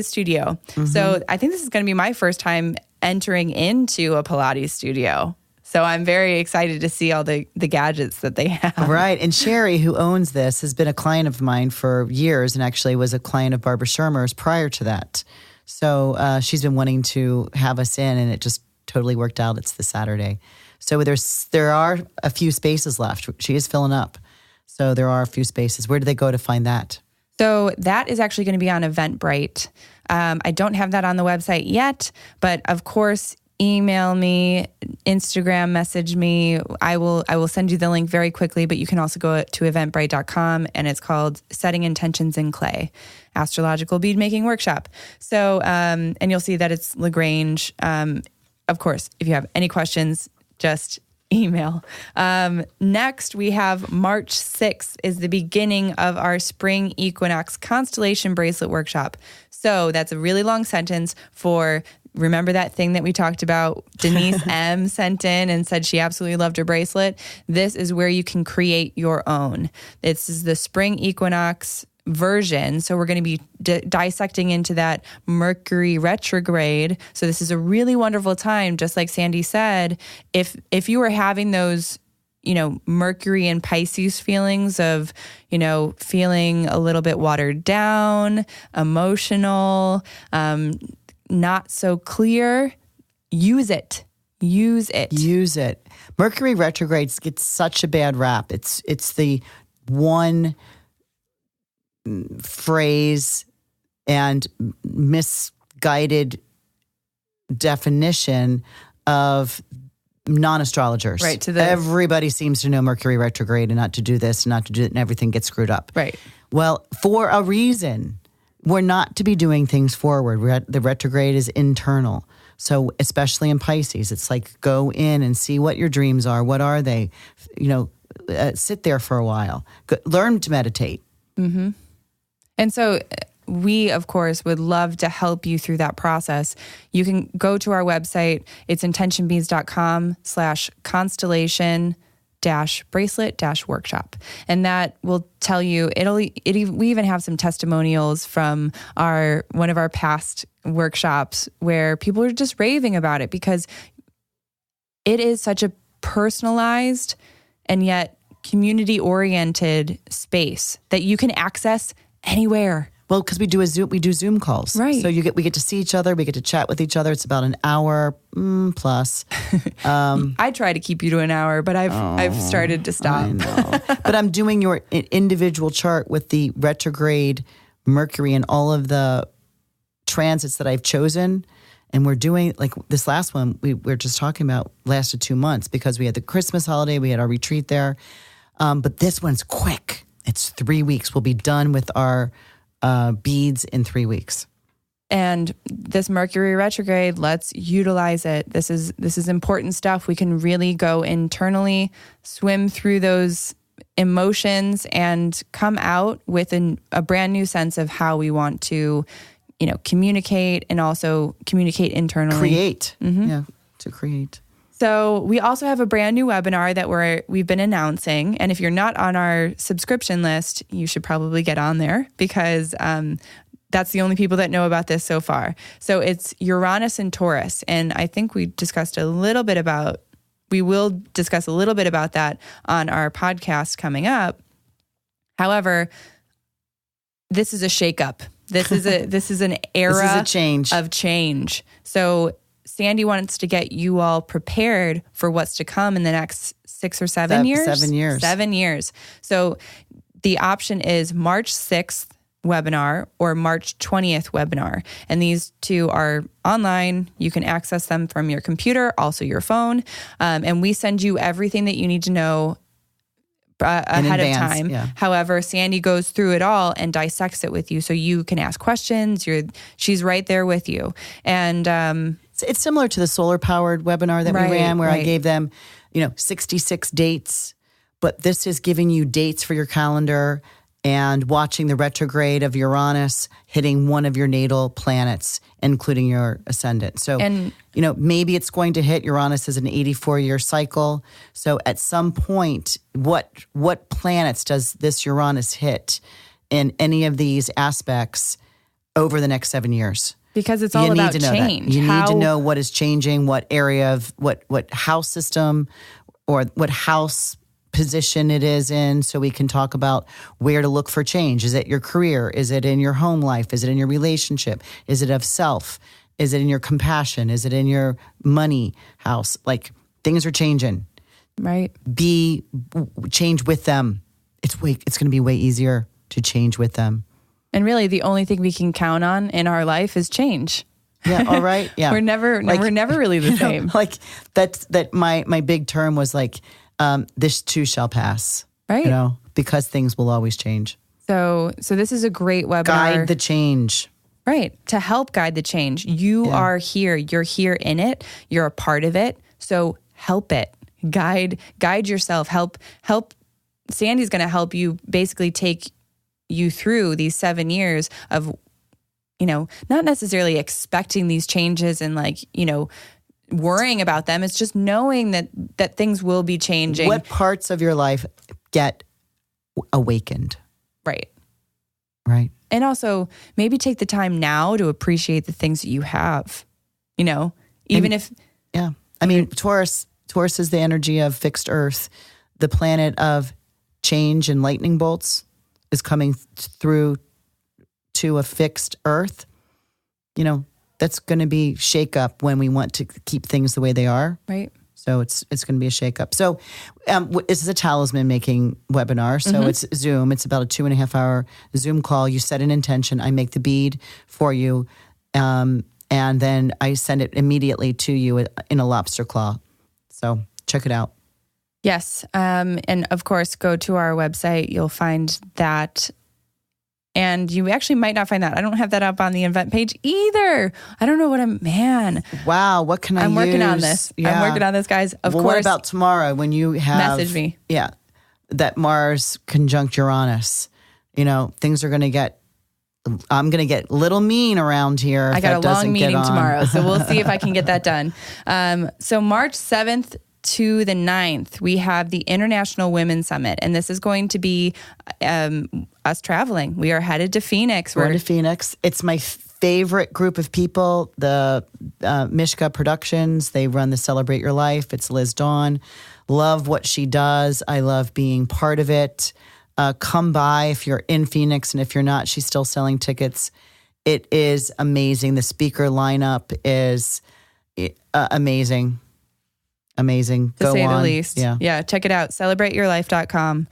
studio. Mm-hmm. So I think this is going to be my first time entering into a Pilates studio. So I'm very excited to see all the gadgets that they have. Right. And Sherry, who owns this, has been a client of mine for years and actually was a client of Barbara Shermer's prior to that. So she's been wanting to have us in, and it just totally worked out. It's this Saturday. So there are a few spaces left. She is filling up. So there are a few spaces. Where do they go to find that? So that is actually going to be on Eventbrite. I don't have that on the website yet, but of course, email me, Instagram message me. I will send you the link very quickly, but you can also go to eventbrite.com, and it's called Setting Intentions in Clay, Astrological Bead Making Workshop. So, and you'll see that it's LaGrange. Of course, if you have any questions, just email. Next, we have March 6th is the beginning of our Spring Equinox Constellation Bracelet Workshop. So that's a really long sentence for, remember that thing that we talked about? Denise M. sent in and said she absolutely loved her bracelet. This is where you can create your own. This is the Spring Equinox version. So we're going to be dissecting into that Mercury retrograde. So this is a really wonderful time. Just like Sandy said, if you are having those, Mercury and Pisces feelings of, feeling a little bit watered down, emotional, not so clear, use it. Use it. Mercury retrogrades gets such a bad rap. It's the one phrase and misguided definition of non-astrologers. Right. Everybody seems to know Mercury retrograde and not to do this, not to do it, and everything gets screwed up. Right. Well, for a reason, we're not to be doing things forward. The retrograde is internal. So especially in Pisces, it's like go in and see what your dreams are. What are they? Sit there for a while. Learn to meditate. Mm-hmm. And so we, of course, would love to help you through that process. You can go to our website. It's intentionbees.com/constellation-bracelet-workshop. And that will tell you, we even have some testimonials from one of our past workshops where people are just raving about it because it is such a personalized and yet community-oriented space that you can access anywhere. Well, because we do Zoom calls, right? So we get to see each other, we get to chat with each other. It's about an hour plus. I try to keep you to an hour, but I've started to stop. I know. But I'm doing your individual chart with the retrograde Mercury and all of the transits that I've chosen. And we're doing, like this last one, we're just talking about lasted 2 months because we had the Christmas holiday, we had our retreat there. But this one's quick. It's 3 weeks. We'll be done with our beads in 3 weeks. And this Mercury retrograde, let's utilize it. This is important stuff. We can really go internally, swim through those emotions, and come out with a brand new sense of how we want to, communicate and also communicate internally. Create. Mm-hmm. Yeah, to create. So we also have a brand new webinar that we've been announcing. And if you're not on our subscription list, you should probably get on there because that's the only people that know about this so far. So it's Uranus and Taurus. And I think we will discuss a little bit about that on our podcast coming up. However, this is a shakeup. This is an era this is a change. Of change. So Sandy wants to get you all prepared for what's to come in the next 6 or 7 years. 7 years. 7 years. So the option is March 6th webinar or March 20th webinar. And these two are online. You can access them from your computer, also your phone. And we send you everything that you need to know ahead of time. Yeah. However, Sandy goes through it all and dissects it with you. So you can ask questions. She's right there with you. And it's similar to the solar powered webinar that we ran where I gave them, 66 dates, but this is giving you dates for your calendar and watching the retrograde of Uranus hitting one of your natal planets, including your ascendant. So, maybe it's going to hit. Uranus is an 84-year cycle. So at some point, what planets does this Uranus hit in any of these aspects over the next 7 years? Because it's all about change. You need to know what is changing, what area of what house system or what house position it is in, so we can talk about where to look for change. Is it your career? Is it in your home life? Is it in your relationship? Is it of self? Is it in your compassion? Is it in your money house? Like, things are changing. Right. Change with them. It's going to be way easier to change with them. And really, the only thing we can count on in our life is change. Yeah. All right. Yeah. we're never really the same. That my big term was like, this too shall pass. Right. Because things will always change. So this is a great webinar. Guide the change. Right. To help guide the change. You are here. You're here in it. You're a part of it. So help it. Guide yourself. Help. Sandy's going to help you basically take you through these 7 years of, not necessarily expecting these changes and worrying about them. It's just knowing that things will be changing. What parts of your life get awakened? Right. Right. And also maybe take the time now to appreciate the things that you have, even if. Yeah. I mean, Taurus is the energy of fixed earth, the planet of change and lightning bolts is coming through to a fixed Earth, that's going to be shake-up when we want to keep things the way they are. Right. So it's going to be a shake-up. So this is a talisman making webinar. So it's Zoom. It's about a 2.5 hour Zoom call. You set an intention. I make the bead for you. And then I send it immediately to you in a lobster claw. So check it out. Yes. And of course, go to our website. You'll find that. And you actually might not find that. I don't have that up on the event page either. I don't know Wow, what can I'm use? working on this. Yeah. I'm working on this, guys. Of course. What about tomorrow when you have... Message me. Yeah, that Mars conjunct Uranus. Things are going to get... I'm going to get a little mean around here. I got a long meeting tomorrow, so we'll see if I can get that done. So March 7th to the 9th, we have the International Women's Summit, and this is going to be us traveling. We are headed to Phoenix. We're to Phoenix. It's my favorite group of people, the Mishka Productions. They run the Celebrate Your Life. It's Liz Dawn. Love what she does. I love being part of it. Come by if you're in Phoenix, and if you're not, she's still selling tickets. It is amazing. The speaker lineup is amazing. Amazing. To say the least. Yeah. Check it out. CelebrateYourLife.com.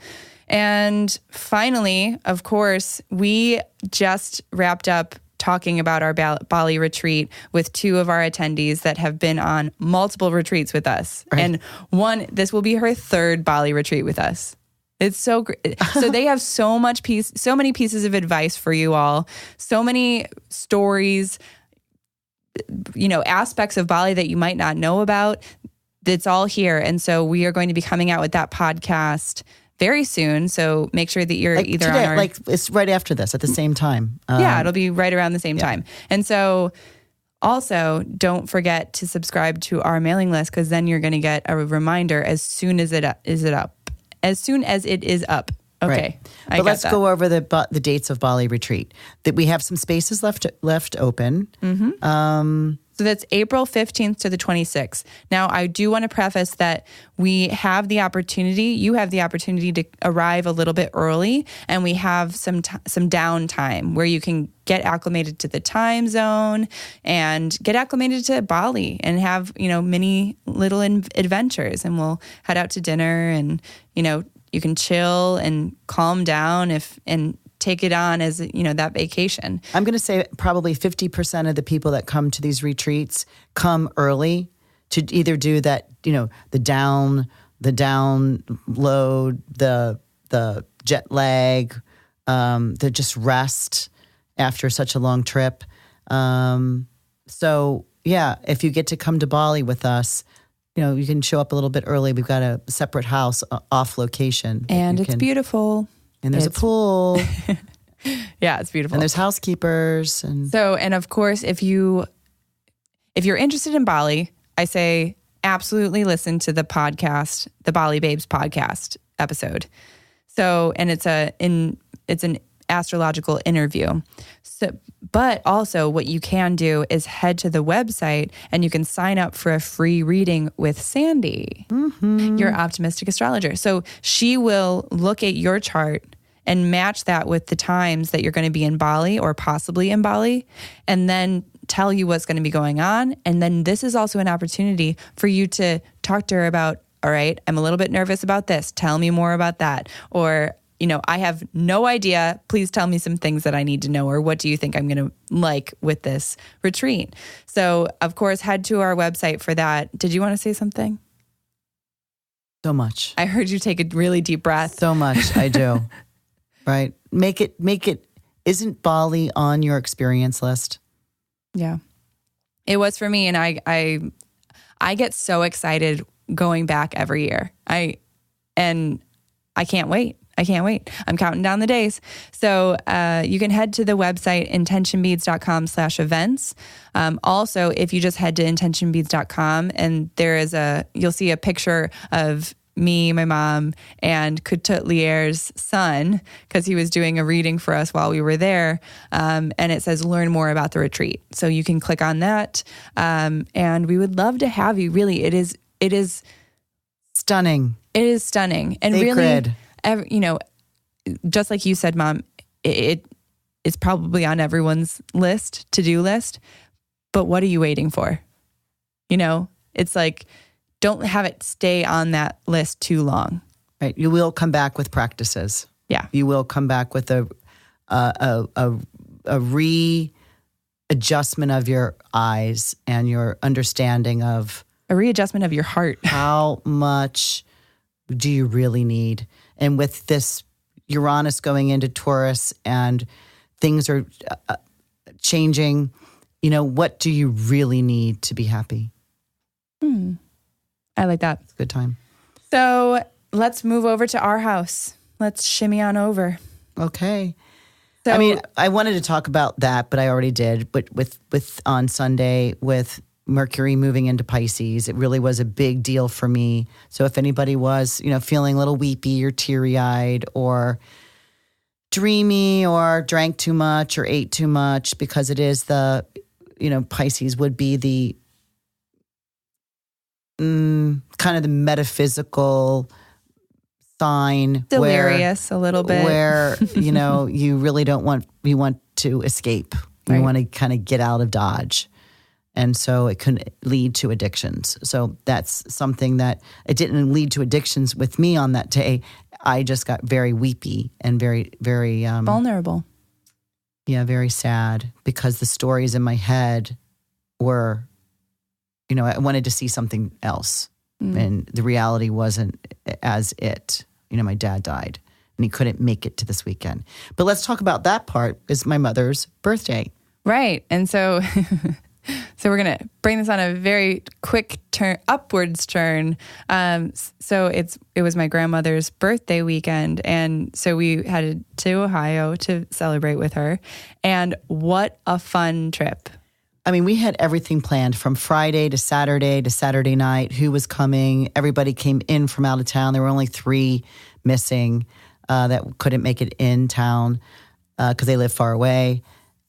And finally, of course, we just wrapped up talking about our Bali retreat with two of our attendees that have been on multiple retreats with us. Right. And this will be her third Bali retreat with us. It's so great. So they have so many pieces of advice for you all, so many stories, aspects of Bali that you might not know about. It's all here. And so we are going to be coming out with that podcast very soon. So make sure that you're either today, on our... it's right after this at the same time. It'll be right around the same time. And so also don't forget to subscribe to our mailing list, because then you're going to get a reminder as soon as it is up. Okay. Right. But let's go over the dates of Bali retreat. That we have some spaces left open. Mm-hmm. So that's April 15th to the 26th. Now, I do want to preface that you have the opportunity to arrive a little bit early, and we have some downtime where you can get acclimated to the time zone and get acclimated to Bali and have, many little adventures. And we'll head out to dinner, and, you can chill and calm down and take it on as, that vacation. I'm going to say probably 50% of the people that come to these retreats come early to either do that, the download, the jet lag, the just rest after such a long trip. So yeah, if you get to come to Bali with us, you can show up a little bit early. We've got a separate house off location. And it's beautiful. And there's a pool. Yeah, it's beautiful. And there's housekeepers. And of course, if you're interested in Bali, I say absolutely listen to the podcast, the Bali Babes podcast episode. So, and it's an astrological interview. So, but also what you can do is head to the website and you can sign up for a free reading with Sandy, your optimistic astrologer. So she will look at your chart and match that with the times that you're going to be in Bali or possibly in Bali, and then tell you what's going to be going on. And then this is also an opportunity for you to talk to her about, all right, I'm a little bit nervous about this. Tell me more about that. Or, I have no idea. Please tell me some things that I need to know. Or what do you think I'm going to like with this retreat? So, of course, head to our website for that. Did you want to say something? So much. I heard you take a really deep breath. So much. I do. Right. Make it. Isn't Bali on your experience list? Yeah, it was for me. And I get so excited going back every year. I can't wait. I'm counting down the days. So you can head to the website, intentionbeads.com/events. Also, if you just head to intentionbeads.com and you'll see a picture of me, my mom, and Coutelier's son, because he was doing a reading for us while we were there. And it says, learn more about the retreat. So you can click on that. And we would love to have you. Really, it is stunning. It is stunning. And Sacred. really, just like you said, Mom, it's probably on everyone's to-do list, but what are you waiting for? It's like, don't have it stay on that list too long. Right. You will come back with practices. Yeah. You will come back with a readjustment of your eyes and your understanding of a readjustment of your heart. How much do you really need? And with this Uranus going into Taurus and things are changing, what do you really need to be happy? I like that. It's a good time. So let's move over to our house. Let's shimmy on over. Okay. So, I mean, I wanted to talk about that, but I already did. But with on Sunday with Mercury moving into Pisces, it really was a big deal for me. So if anybody was, feeling a little weepy or teary-eyed or dreamy or drank too much or ate too much, because it is Pisces would be the kind of the metaphysical sign, delirious a little bit, where you really you want to escape. You want to kind of get out of Dodge, and so it can lead to addictions. So that's something that it didn't lead to addictions with me on that day. I just got very weepy and very, very vulnerable. Yeah, very sad, because the stories in my head were, I wanted to see something else. And the reality wasn't as it. My dad died and he couldn't make it to this weekend. But let's talk about that part. It's my mother's birthday. Right. And so we're going to bring this on a very quick upwards turn. So it was my grandmother's birthday weekend. And so we headed to Ohio to celebrate with her. And what a fun trip. I mean, we had everything planned from Friday to Saturday night, who was coming. Everybody came in from out of town. There were only 3 missing that couldn't make it in town because they live far away.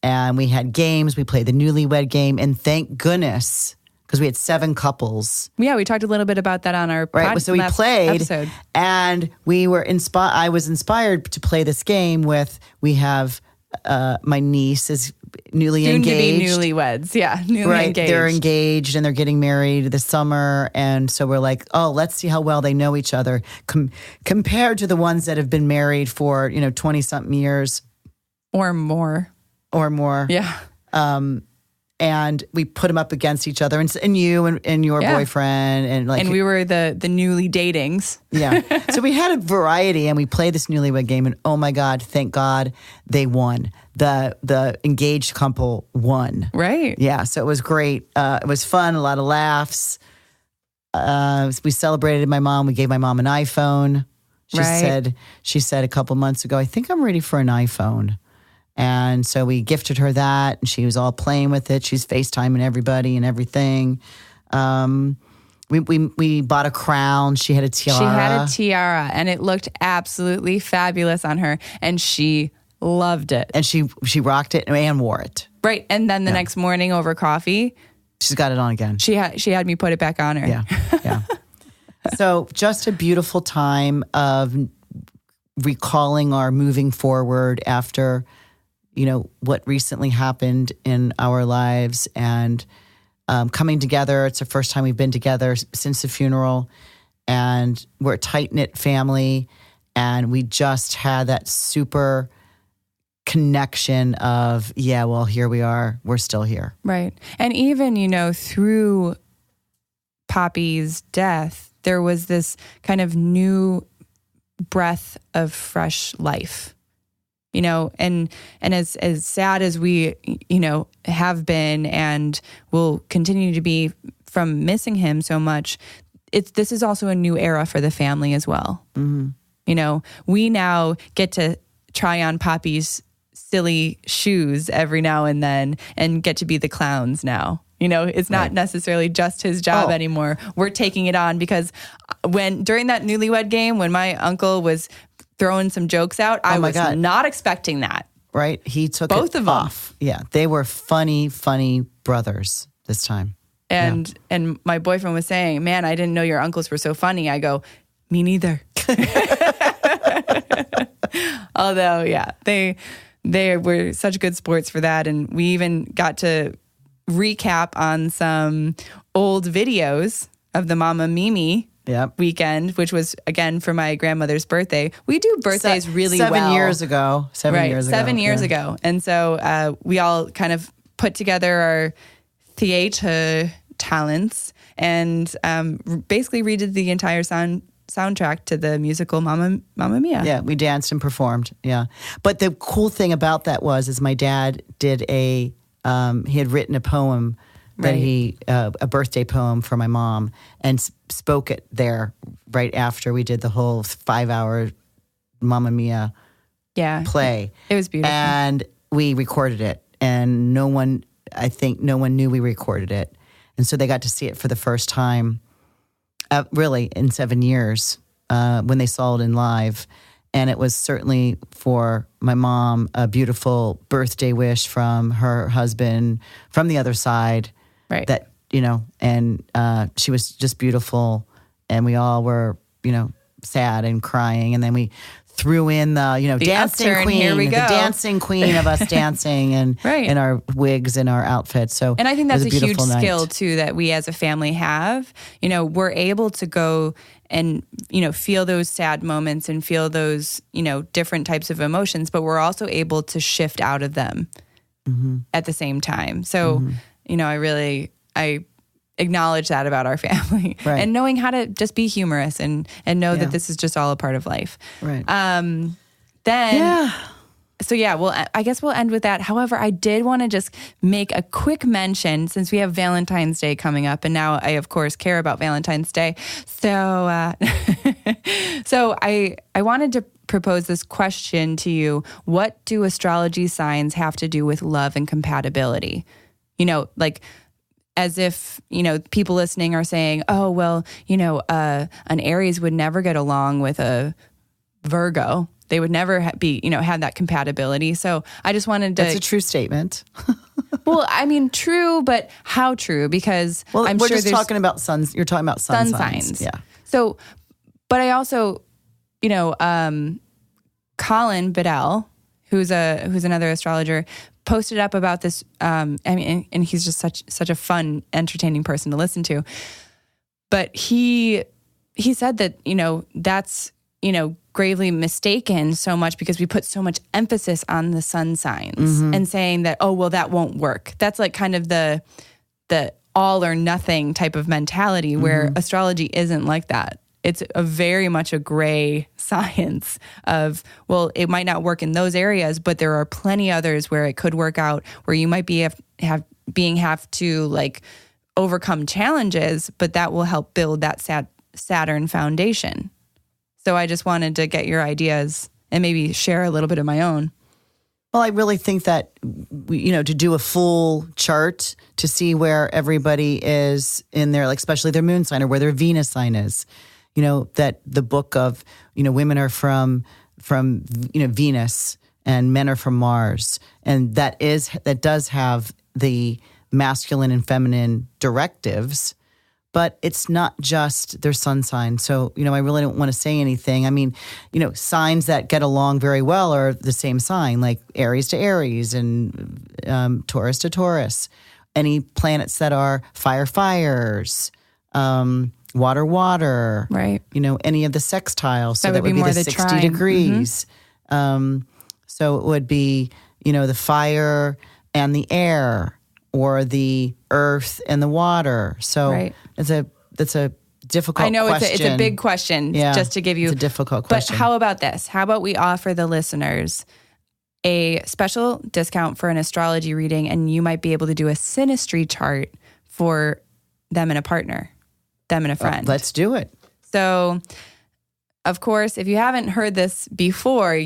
And we had games. We played the newlywed game. And thank goodness, because we had 7 couples. Yeah, we talked a little bit about that on our so we played episode. And we were inspired. I was inspired to play this game with, we have my niece is newly engaged. To be newlyweds. Yeah, newly engaged. They're engaged and they're getting married this summer. And so we're like, oh, let's see how well they know each other compared to the ones that have been married for, 20-something years. Or more. Yeah. And we put them up against each other, and you and your boyfriend, and we were the newly datings. Yeah. So we had a variety, and we played this newlywed game, and oh my God, thank God they won. The engaged couple won. Right. Yeah. So it was great. It was fun. A lot of laughs. We celebrated my mom. We gave my mom an iPhone. She said a couple months ago, I think I'm ready for an iPhone. And so we gifted her that, and she was all playing with it. She's FaceTiming everybody and everything. We bought a crown. She had a tiara. And it looked absolutely fabulous on her, and she loved it. And she rocked it and wore it. Right. And then the next morning over coffee, she's got it on again. She had me put it back on her. Yeah. So just a beautiful time of recalling our moving forward after what recently happened in our lives, and coming together. It's the first time we've been together since the funeral, and we're a tight-knit family, and we just had that super connection of, here we are. We're still here. Right. And even, through Poppy's death, there was this kind of new breath of fresh life. And as sad as we, have been and will continue to be from missing him so much, this is also a new era for the family as well. Mm-hmm. We now get to try on Poppy's silly shoes every now and then and get to be the clowns now. It's not necessarily just his job anymore. We're taking it on because during that newlywed game, when my uncle was throwing some jokes out, I was not expecting that. Right? He took both of them off. Yeah. They were funny brothers this time. And my boyfriend was saying, man, I didn't know your uncles were so funny. I go, Me neither. Although, yeah, they were such good sports for that. And we even got to recap on some old videos of the Mama Mimi weekend, which was, again, for my grandmother's birthday. We do birthdays really well. 7 years ago. 7 years ago. And so we all kind of put together our theater talents and basically redid the entire soundtrack to the musical Mamma Mia. Yeah, we danced and performed. Yeah. But the cool thing about that is my dad did he had written a poem that a birthday poem for my mom and spoke it there right after we did the whole 5-hour Mamma Mia play. It was beautiful. And we recorded it and no one knew we recorded it. And so they got to see it for the first time really in 7 years when they saw it in live. And it was certainly for my mom a beautiful birthday wish from her husband from the other side. Right. That, and she was just beautiful. And we all were, sad and crying. And then we threw in the dancing upturn, queen, here we go. the dancing queen of us dancing and in our wigs and our outfits. So, and I think that's a huge night. skill too that we as a family have. We're able to go and feel those sad moments and feel those different types of emotions, but we're also able to shift out of them at the same time. So I acknowledge that about our family and knowing how to just be humorous and know that this is just all a part of life. Right. I guess we'll end with that. However, I did want to just make a quick mention since we have Valentine's Day coming up, and now I of course care about Valentine's Day. So, so I wanted to propose this question to you: what do astrology signs have to do with love and compatibility? As if, people listening are saying, oh, well, an Aries would never get along with a Virgo. They would never have that compatibility. So I just wanted to... That's a true statement. Well, I mean, true, but how true? Because I'm we're sure just talking about suns. You're talking about sun signs. Yeah. So, but I also, Colin Bedell, who's another astrologer, posted up about this. And he's just such a fun, entertaining person to listen to. But he said that that's gravely mistaken so much because we put so much emphasis on the sun signs and saying that that won't work. That's like kind of the all or nothing type of mentality where astrology isn't like that. It's very much a gray science of, well, it might not work in those areas, but there are plenty others where it could work out, where you might have to like overcome challenges, but that will help build that Saturn foundation. So I just wanted to get your ideas and maybe share a little bit of my own. Well, I really think that, to do a full chart to see where everybody is in their, like, especially their moon sign or where their Venus sign is. That the book of, women are from Venus and men are from Mars. And that does have the masculine and feminine directives, but it's not just their sun sign. So, I really don't want to say anything. I mean, signs that get along very well are the same sign, like Aries to Aries and Taurus to Taurus. Any planets that are fires, water, right? Any of the sextiles. So that would be more the 60 degrees. So it would be, the fire and the air, or the earth and the water. So that's a difficult question. I know it's a big question, just to give you. It's a difficult question. But how about this? How about we offer the listeners a special discount for an astrology reading, and you might be able to do a synastry chart for them and a partner. Them and a friend. Let's do it. So, of course, if you haven't heard this before,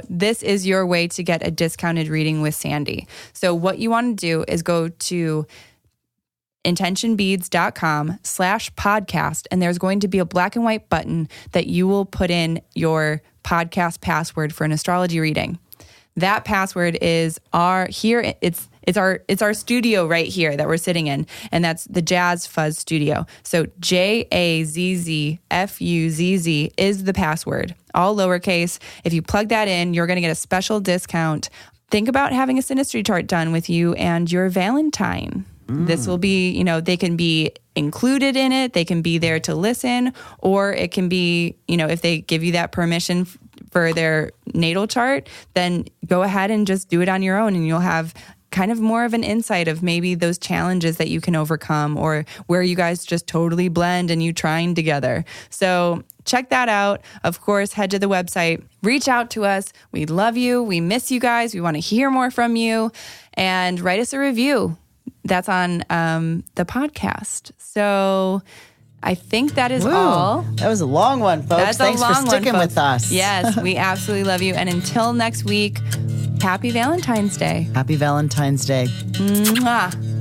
this is your way to get a discounted reading with Sandy. So what you want to do is go to intentionbeads.com/podcast, and there's going to be a black and white button that you will put in your podcast password for an astrology reading. That password is it's It's our studio right here that we're sitting in, and that's the Jazz Fuzz Studio. So JAZZFUZZ is the password, all lowercase. If you plug that in, you're going to get a special discount. Think about having a synastry chart done with you and your Valentine. This will be, they can be included in it. They can be there to listen, or it can be, if they give you that permission for their natal chart, then go ahead and just do it on your own, and you'll have kind of more of an insight of maybe those challenges that you can overcome, or where you guys just totally blend and you trine together. So check that out. Of course, head to the website, reach out to us. We love you. We miss you guys. We want to hear more from you, and write us a review. That's on the podcast. So I think that is all. That was a long one, folks. Thanks for sticking with us. Yes, we absolutely love you. And until next week, happy Valentine's Day. Happy Valentine's Day. Mwah.